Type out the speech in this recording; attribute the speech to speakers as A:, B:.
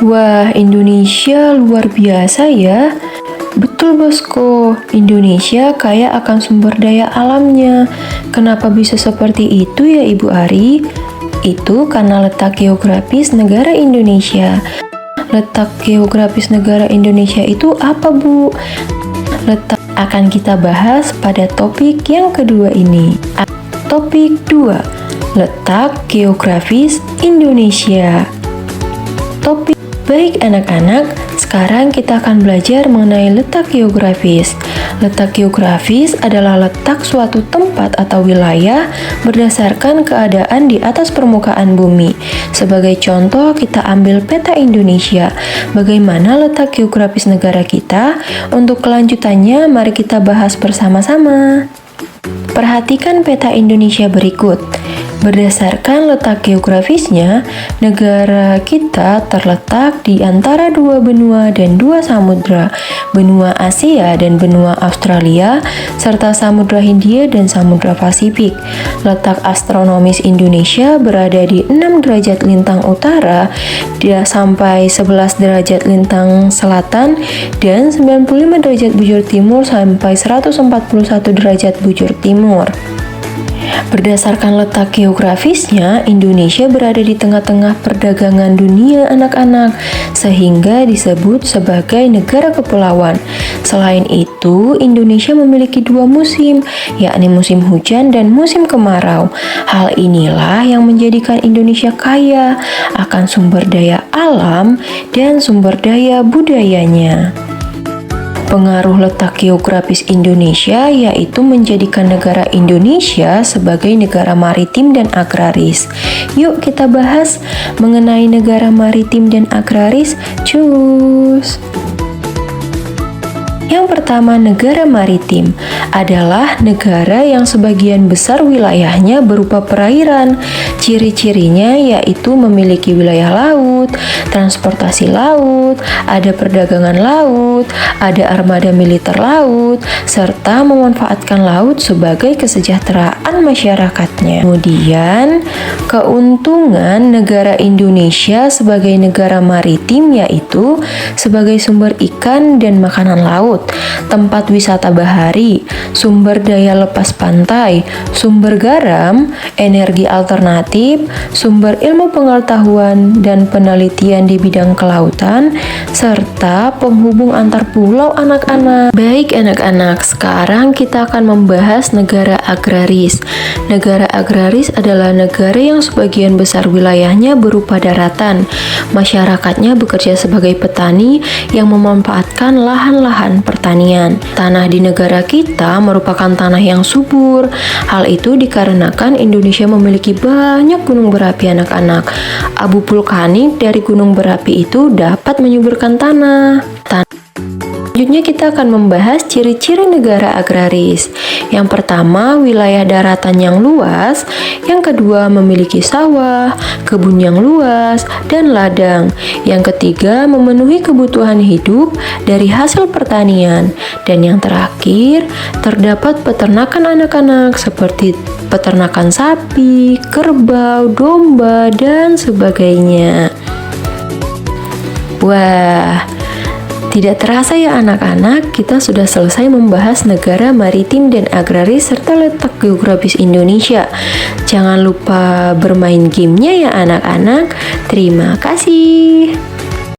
A: Wah, Indonesia luar biasa ya. Betul bosku, Indonesia kaya akan sumber daya alamnya. Kenapa bisa seperti itu ya Ibu Ari? Itu karena letak geografis negara Indonesia. Letak geografis negara Indonesia itu apa Bu? Letak akan kita bahas pada topik yang kedua ini. Topik 2, letak geografis Indonesia. Topik baik anak-anak, sekarang kita akan belajar mengenai letak geografis. Letak geografis adalah letak suatu tempat atau wilayah berdasarkan keadaan di atas permukaan bumi. Sebagai contoh, kita ambil peta Indonesia. Bagaimana letak geografis negara kita? Untuk kelanjutannya, mari kita bahas bersama-sama. Perhatikan peta Indonesia berikut. Berdasarkan letak geografisnya, negara kita terletak di antara dua benua dan dua samudra, benua Asia dan benua Australia, serta Samudra Hindia dan Samudra Pasifik. Letak astronomis Indonesia berada di 6 derajat lintang utara sampai 11 derajat lintang selatan dan 95 derajat bujur timur sampai 141 derajat bujur timur. Berdasarkan letak geografisnya, Indonesia berada di tengah-tengah perdagangan dunia anak-anak, sehingga disebut sebagai negara kepulauan. Selain itu, Indonesia memiliki 2 musim, yakni musim hujan dan musim kemarau. Hal inilah yang menjadikan Indonesia kaya akan sumber daya alam dan sumber daya budayanya. Pengaruh letak geografis Indonesia yaitu menjadikan negara Indonesia sebagai negara maritim dan agraris. Yuk kita bahas mengenai negara maritim dan agraris. Cus! Yang pertama, negara maritim adalah negara yang sebagian besar wilayahnya berupa perairan. Ciri-cirinya yaitu memiliki wilayah laut, transportasi laut, ada perdagangan laut, ada armada militer laut, serta memanfaatkan laut sebagai kesejahteraan masyarakatnya. Kemudian, keuntungan negara Indonesia sebagai negara maritim yaitu sebagai sumber ikan dan makanan laut, tempat wisata bahari, sumber daya lepas pantai, sumber garam, energi alternatif, sumber ilmu pengetahuan dan penelitian di bidang kelautan, serta penghubung antar pulau anak-anak. Baik anak-anak, sekarang kita akan membahas negara agraris. Negara agraris adalah negara yang sebagian besar wilayahnya berupa daratan. Masyarakatnya bekerja sebagai petani yang memanfaatkan lahan-lahan pertanian. Tanah di negara kita merupakan tanah yang subur. Hal itu dikarenakan Indonesia memiliki banyak gunung berapi anak-anak. Abu vulkanik dari gunung berapi itu dapat menyuburkan tanah. Selanjutnya kita akan membahas ciri-ciri negara agraris. Yang pertama, wilayah daratan yang luas. Yang kedua, memiliki sawah, kebun yang luas, dan ladang. Yang ketiga, memenuhi kebutuhan hidup dari hasil pertanian. Dan yang terakhir, terdapat peternakan anak-anak seperti peternakan sapi, kerbau, domba, dan sebagainya. Wah, tidak terasa ya anak-anak, kita sudah selesai membahas negara maritim dan agraris serta letak geografis Indonesia. Jangan lupa bermain gamenya ya anak-anak. Terima kasih.